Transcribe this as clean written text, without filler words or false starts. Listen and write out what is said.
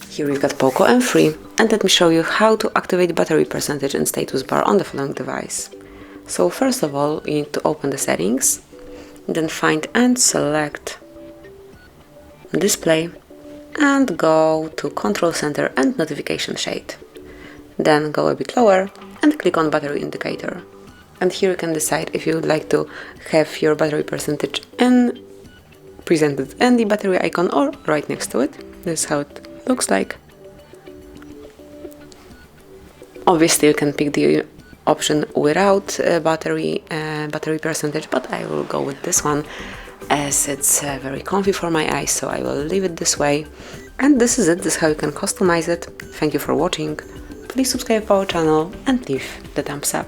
Here we've got POCO M3, and let me show you how to activate battery percentage and status bar on the following device. So first of all, you need to open the settings, then find and select display, and go to control center and notification shade. Then go a bit lower and click on battery indicator. And here you can decide if you would like to have your battery percentage presented in the battery icon or right next to it. This is how it looks like. Obviously you can pick the option without battery percentage, but I will go with this one as it's very comfy for my eyes, so I will leave it this way. And this is it. This is how you can customize it. Thank you for watching. Please subscribe to our channel and leave the thumbs up.